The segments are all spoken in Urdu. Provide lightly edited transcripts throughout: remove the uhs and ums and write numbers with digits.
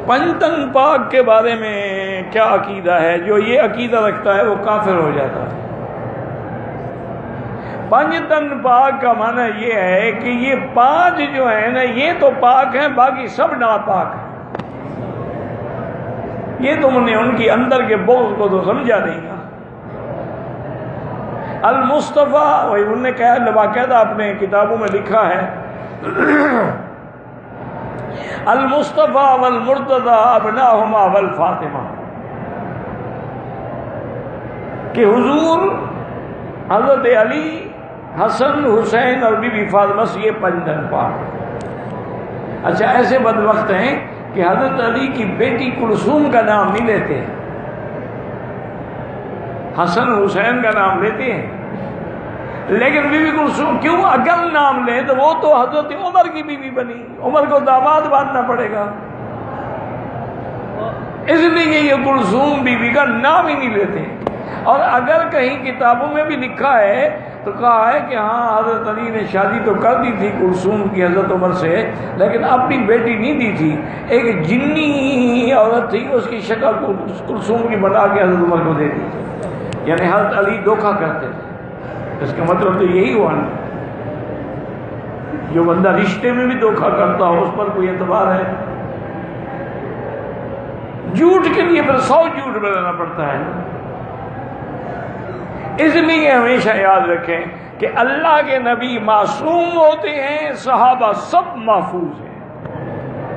پنجتن پاک کے بارے میں کیا عقیدہ ہے؟ جو یہ عقیدہ رکھتا ہے وہ کافر ہو جاتا ہے۔ پنجتن پاک کا معنی یہ ہے کہ یہ پانچ جو ہے نا یہ تو پاک ہیں، باقی سب ناپاک ہیں۔ یہ تم نے ان کی اندر کے بغض کو تو سمجھا نہیں نا۔ المصطفیٰ، وہی انہوں نے کہا باقاعدہ اپنے کتابوں میں لکھا ہے، المصطفیٰ والمرتضیٰ ابناہما والفاطمہ، کہ حضور حضرت علی، حسن، حسین اور بی بی فاطمہ سے یہ پنجتن پاک۔ اچھا ایسے بدبخت ہیں کہ حضرت علی کی بیٹی کلثوم کا نام نہیں لیتے، حسن حسین کا نام لیتے ہیں، لیکن بی بی کلثوم کیوں؟ اگر نام لیں تو وہ تو حضرت عمر کی بیوی بنی، عمر کو داماد باندھنا پڑے گا، اس لیے یہ کلثوم بیوی کا نام ہی نہیں لیتے۔ اور اگر کہیں کتابوں میں بھی لکھا ہے تو کہا ہے کہ ہاں حضرت علی نے شادی تو کر دی تھی کلثوم کی حضرت عمر سے، لیکن اپنی بیٹی نہیں دی تھی، ایک جنی عورت تھی اس کی شکل کلثوم کی بنا کے حضرت عمر کو دے دی تھی، یعنی حضرت علی دھوکہ کرتے تھے۔ اس کا مطلب تو یہی ہوا نا، جو بندہ رشتے میں بھی دھوکہ کرتا ہو اس پر کوئی اعتبار ہے؟ جھوٹ کے لیے پھر 100 جھوٹ بنانا پڑتا ہے۔ اس لیے ہمیشہ یاد رکھیں کہ اللہ کے نبی معصوم ہوتے ہیں، صحابہ سب محفوظ ہیں،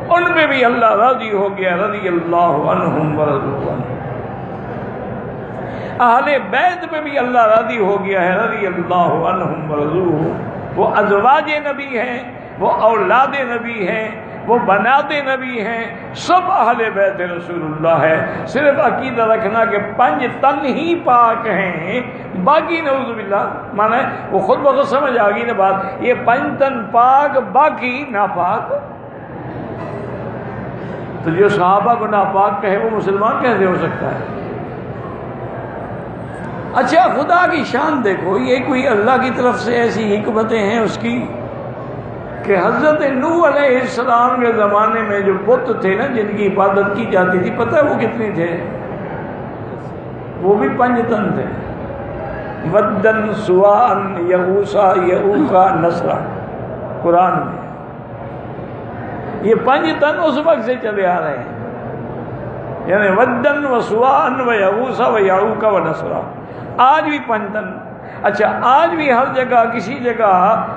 ان پہ بھی اللہ راضی ہو گیا، رضی اللہ عنہم ورضوا عنہ۔ اہل بیت پہ بھی اللہ راضی ہو گیا ہے، رضی اللہ عنہم ورضوا۔ وہ ازواج نبی ہیں، وہ اولاد نبی ہیں، وہ بنات نبی ہیں، سب اہل بیت رسول اللہ ہے۔ صرف عقیدہ رکھنا کہ پنج تن ہی پاک ہیں، باقی نعوذ باللہ، مانا وہ خود بخود سمجھ آ گئی نا بات، یہ پنج تن پاک باقی ناپاک۔ تو جو صحابہ کو ناپاک کہے وہ مسلمان کیسے ہو سکتا ہے؟ اچھا خدا کی شان دیکھو، یہ کوئی اللہ کی طرف سے ایسی حکمتیں ہیں اس کی کہ حضرت نوح علیہ السلام کے زمانے میں جو بت تھے نا جن کی عبادت کی جاتی تھی، پتہ ہے وہ کتنے تھے؟ وہ بھی پنجتن تھے، ودن، سواعن، یغوثا، یعوقا، نصرا، قرآن میں یہ پنجتن اس وقت سے چلے آ رہے ہیں، یعنی ودن و سواعن و یغوثا و یعوقا و نصرا، آج بھی پنجتن۔ اچھا آج بھی ہر جگہ کسی جگہ،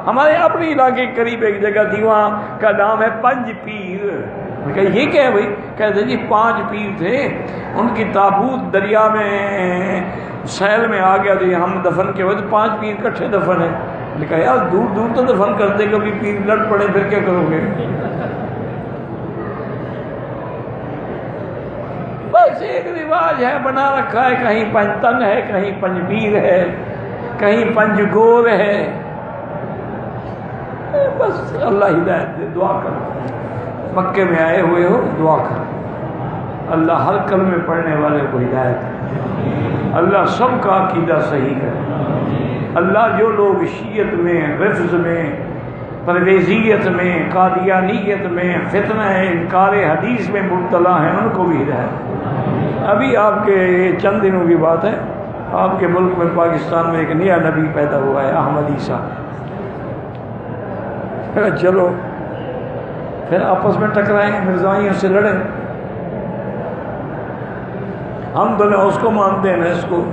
ہمارے اپنے علاقے کے قریب ایک جگہ تھی، وہاں کا نام ہے پنج پیر۔ میں کہا یہ کیا ہے بھائی؟ کہتے جی 5 پیر تھے، ان کی تابوت دریا میں سیل میں آ گیا تو یہ ہم دفن کے وقت 5 پیر کٹھے دفن ہیں۔ میں نے کہا یار دور دور تو دفن کرتے، کبھی پیر لڑ پڑے پھر کیا کرو گے؟ بس ایک رواج ہے بنا رکھا ہے، کہیں پنجتن ہے، کہیں پنج پیر ہے، کہیں پنج گور ہے۔ بس اللہ ہدایت دے، دعا کرو، مکے میں آئے ہوئے ہو دعا کرو، اللہ ہر کلمے پڑھنے والے کو ہدایت دے، اللہ سب کا عقیدہ صحیح کرے، اللہ جو لوگ شیعت میں، رفض میں، پرویزیت میں، قادیانیت میں، فتنہ انکار حدیث میں مبتلا ہیں ان کو بھی ہدایت دے۔ ابھی آپ کے چند دنوں کی بات ہے، آپ کے ملک میں پاکستان میں ایک نیا نبی پیدا ہوا ہے، احمد عیسیٰ۔ چلو پھر آپس میں ٹکرائیں، مرزائیوں سے لڑیں، ہم دونوں اس کو مانتے ہیں نا اس کو۔